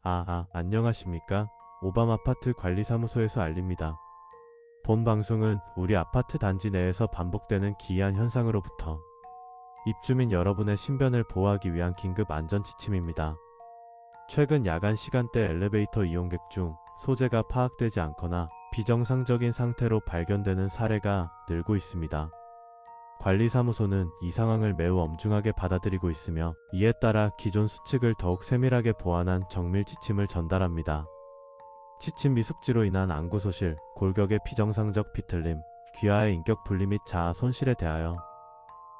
안녕하십니까? 오밤 아파트 관리사무소에서 알립니다. 본 방송은 우리 아파트 단지 내에서 반복되는 기이한 현상으로부터 입주민 여러분의 신변을 보호하기 위한 긴급 안전 지침입니다. 최근 야간 시간대 엘리베이터 이용객 중 소재가 파악되지 않거나 비정상적인 상태로 발견되는 사례가 늘고 있습니다. 관리사무소는 이 상황을 매우 엄중하게 받아들이고 있으며 이에 따라 기존 수칙을 더욱 세밀하게 보완한 정밀 지침을 전달합니다. 지침 미숙지로 인한 안구소실, 골격의 비정상적 비틀림, 귀하의 인격 분리 및 자아 손실에 대하여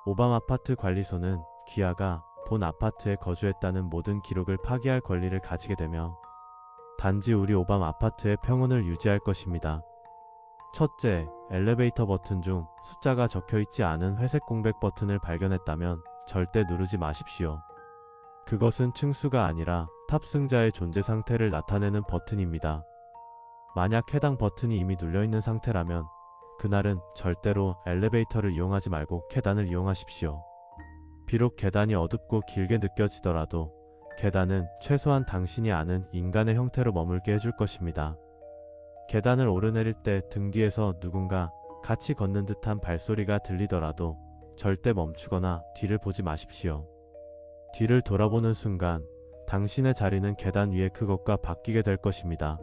오밤 아파트 관리소는 귀하가 본 아파트에 거주했다는 모든 기록을 파기할 권리를 가지게 되며 단지 우리 오밤 아파트의 평온을 유지할 것입니다. 첫째, 엘리베이터 버튼 중 숫자가 적혀있지 않은 회색 공백 버튼을 발견했다면 절대 누르지 마십시오. 그것은 층수가 아니라 탑승자의 존재 상태를 나타내는 버튼입니다. 만약 해당 버튼이 이미 눌려있는 상태라면 그날은 절대로 엘리베이터를 이용하지 말고 계단을 이용하십시오. 비록 계단이 어둡고 길게 느껴지더라도 계단은 최소한 당신이 아는 인간의 형태로 머물게 해줄 것입니다. 계단을 오르내릴 때 등 뒤에서 누군가 같이 걷는 듯한 발소리가 들리더라도 절대 멈추거나 뒤를 보지 마십시오. 뒤를 돌아보는 순간 당신의 자리는 계단 위에 그것과 바뀌게 될 것입니다.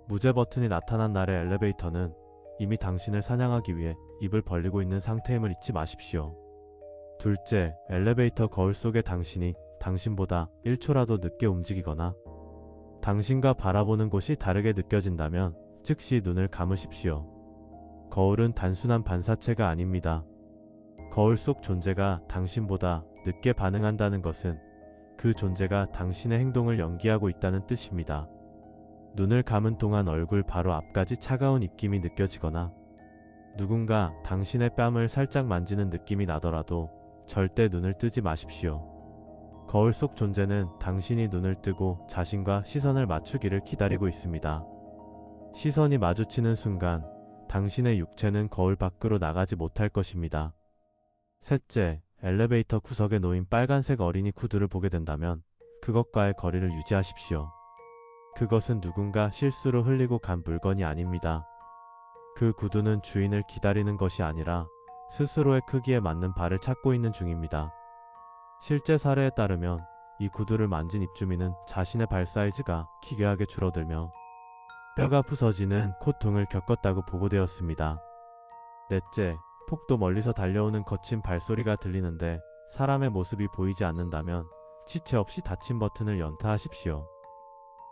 무제 버튼이 나타난 날의 엘리베이터는 이미 당신을 사냥하기 위해 입을 벌리고 있는 상태임을 잊지 마십시오. 둘째, 엘리베이터 거울 속의 당신이 당신보다 1초라도 늦게 움직이거나 당신과 바라보는 곳이 다르게 느껴진다면 즉시 눈을 감으십시오. 거울은 단순한 반사체가 아닙니다. 거울 속 존재가 당신보다 늦게 반응한다는 것은 그 존재가 당신의 행동을 연기하고 있다는 뜻입니다. 눈을 감은 동안 얼굴 바로 앞까지 차가운 입김이 느껴지거나 누군가 당신의 뺨을 살짝 만지는 느낌이 나더라도 절대 눈을 뜨지 마십시오. 거울 속 존재는 당신이 눈을 뜨고 자신과 시선을 맞추기를 기다리고 있습니다. 시선이 마주치는 순간 당신의 육체는 거울 밖으로 나가지 못할 것입니다. 셋째, 엘리베이터 구석에 놓인 빨간색 어린이 구두를 보게 된다면 그것과의 거리를 유지하십시오. 그것은 누군가 실수로 흘리고 간 물건이 아닙니다. 그 구두는 주인을 기다리는 것이 아니라 스스로의 크기에 맞는 발을 찾고 있는 중입니다. 실제 사례에 따르면 이 구두를 만진 입주민은 자신의 발 사이즈가 기괴하게 줄어들며 뼈가 부서지는 고통을 겪었다고 보고되었습니다. 넷째, 폭도 멀리서 달려오는 거친 발소리가 들리는데 사람의 모습이 보이지 않는다면 지체 없이 닫힌 버튼을 연타하십시오.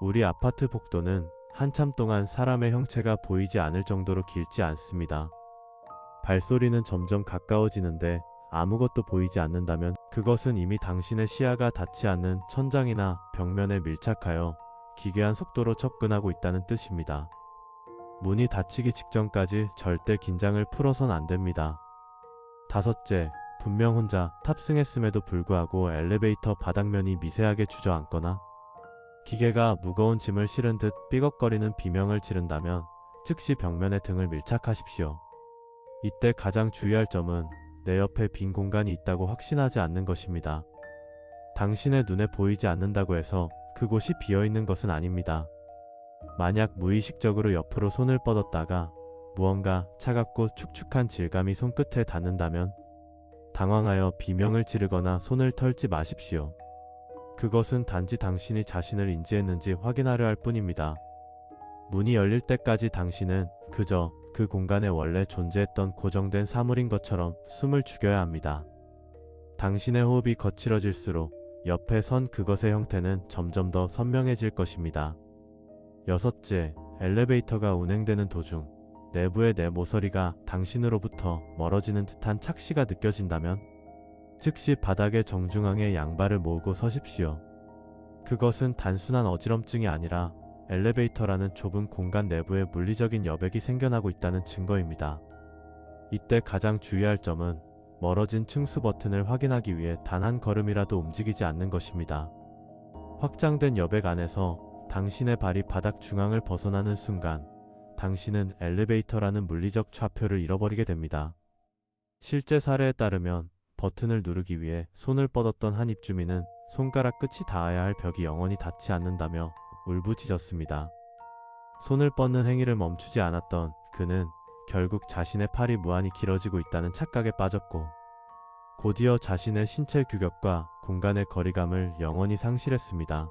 우리 아파트 복도는 한참 동안 사람의 형체가 보이지 않을 정도로 길지 않습니다. 발소리는 점점 가까워지는데 아무것도 보이지 않는다면 그것은 이미 당신의 시야가 닿지 않는 천장이나 벽면에 밀착하여 기괴한 속도로 접근하고 있다는 뜻입니다. 문이 닫히기 직전까지 절대 긴장을 풀어선 안 됩니다. 다섯째, 분명 혼자 탑승했음에도 불구하고 엘리베이터 바닥면이 미세하게 주저앉거나 기계가 무거운 짐을 실은 듯 삐걱거리는 비명을 지른다면 즉시 벽면에 등을 밀착하십시오. 이때 가장 주의할 점은 내 옆에 빈 공간이 있다고 확신하지 않는 것입니다. 당신의 눈에 보이지 않는다고 해서 그곳이 비어있는 것은 아닙니다. 만약 무의식적으로 옆으로 손을 뻗었다가 무언가 차갑고 축축한 질감이 손끝에 닿는다면 당황하여 비명을 지르거나 손을 털지 마십시오. 그것은 단지 당신이 자신을 인지했는지 확인하려 할 뿐입니다. 문이 열릴 때까지 당신은 그저 그 공간에 원래 존재했던 고정된 사물인 것처럼 숨을 죽여야 합니다. 당신의 호흡이 거칠어질수록 옆에 선 그것의 형태는 점점 더 선명해질 것입니다. 여섯째, 엘리베이터가 운행되는 도중 내부의 내 모서리가 당신으로부터 멀어지는 듯한 착시가 느껴진다면 즉시 바닥의 정중앙에 양발을 모으고 서십시오. 그것은 단순한 어지럼증이 아니라 엘리베이터라는 좁은 공간 내부에 물리적인 여백이 생겨나고 있다는 증거입니다. 이때 가장 주의할 점은 멀어진 층수 버튼을 확인하기 위해 단 한 걸음이라도 움직이지 않는 것입니다. 확장된 여백 안에서 당신의 발이 바닥 중앙을 벗어나는 순간 당신은 엘리베이터라는 물리적 좌표를 잃어버리게 됩니다. 실제 사례에 따르면 버튼을 누르기 위해 손을 뻗었던 한 입주민은 손가락 끝이 닿아야 할 벽이 영원히 닿지 않는다며 울부짖었습니다. 손을 뻗는 행위를 멈추지 않았던 그는 결국 자신의 팔이 무한히 길어지고 있다는 착각에 빠졌고, 곧이어 자신의 신체 규격과 공간의 거리감을 영원히 상실했습니다.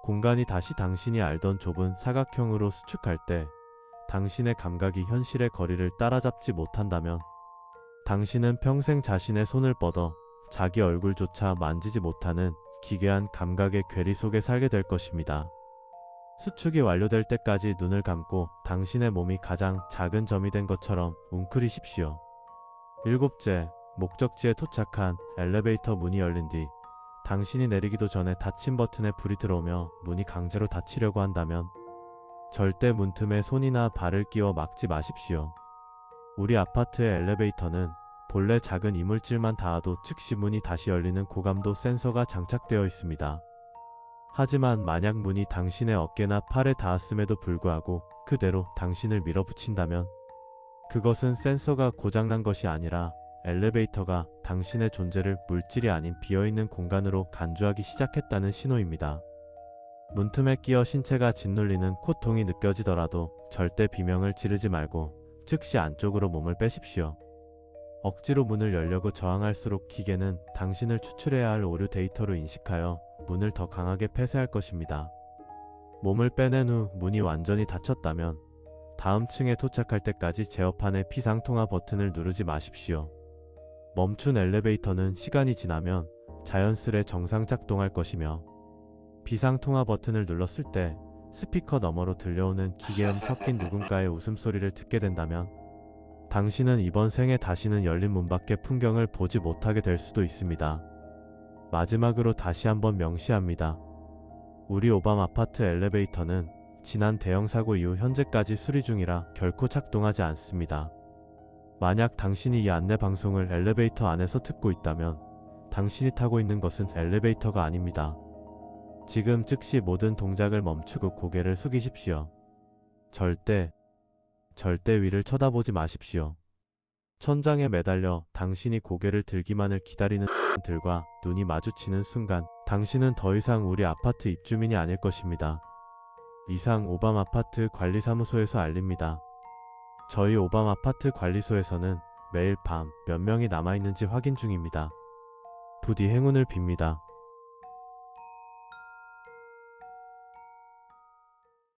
공간이 다시 당신이 알던 좁은 사각형으로 수축할 때 당신의 감각이 현실의 거리를 따라잡지 못한다면 당신은 평생 자신의 손을 뻗어 자기 얼굴조차 만지지 못하는 기괴한 감각의 괴리 속에 살게 될 것입니다. 수축이 완료될 때까지 눈을 감고 당신의 몸이 가장 작은 점이 된 것처럼 웅크리십시오. 7째, 목적지에 도착한 엘리베이터 문이 열린 뒤 당신이 내리기도 전에 닫힌 버튼에 불이 들어오며 문이 강제로 닫히려고 한다면 절대 문틈에 손이나 발을 끼워 막지 마십시오. 우리 아파트의 엘리베이터는 본래 작은 이물질만 닿아도 즉시 문이 다시 열리는 고감도 센서가 장착되어 있습니다. 하지만 만약 문이 당신의 어깨나 팔에 닿았음에도 불구하고 그대로 당신을 밀어붙인다면 그것은 센서가 고장난 것이 아니라 엘리베이터가 당신의 존재를 물질이 아닌 비어있는 공간으로 간주하기 시작했다는 신호입니다. 문틈에 끼어 신체가 짓눌리는 고통이 느껴지더라도 절대 비명을 지르지 말고 즉시 안쪽으로 몸을 빼십시오. 억지로 문을 열려고 저항할수록 기계는 당신을 추출해야 할 오류 데이터로 인식하여 문을 더 강하게 폐쇄할 것입니다. 몸을 빼낸 후 문이 완전히 닫혔다면 다음 층에 도착할 때까지 제어판의 비상통화 버튼을 누르지 마십시오. 멈춘 엘리베이터는 시간이 지나면 자연스레 정상 작동할 것이며, 비상통화 버튼을 눌렀을 때 스피커 너머로 들려오는 기계음 섞인 누군가의 웃음소리를 듣게 된다면 당신은 이번 생에 다시는 열린 문 밖의 풍경을 보지 못하게 될 수도 있습니다. 마지막으로 다시 한번 명시합니다. 우리 오밤 아파트 엘리베이터는 지난 대형 사고 이후 현재까지 수리 중이라 결코 작동하지 않습니다. 만약 당신이 이 안내 방송을 엘리베이터 안에서 듣고 있다면 당신이 타고 있는 것은 엘리베이터가 아닙니다. 지금 즉시 모든 동작을 멈추고 고개를 숙이십시오. 절대 위를 쳐다보지 마십시오. 천장에 매달려 당신이 고개를 들기만을 기다리는 들과 눈이 마주치는 순간 당신은 더 이상 우리 아파트 입주민이 아닐 것입니다. 이상 오밤 아파트 관리사무소에서 알립니다. 저희 오밤 아파트 관리소에서는 매일 밤 몇 명이 남아있는지 확인 중입니다. 부디 행운을 빕니다.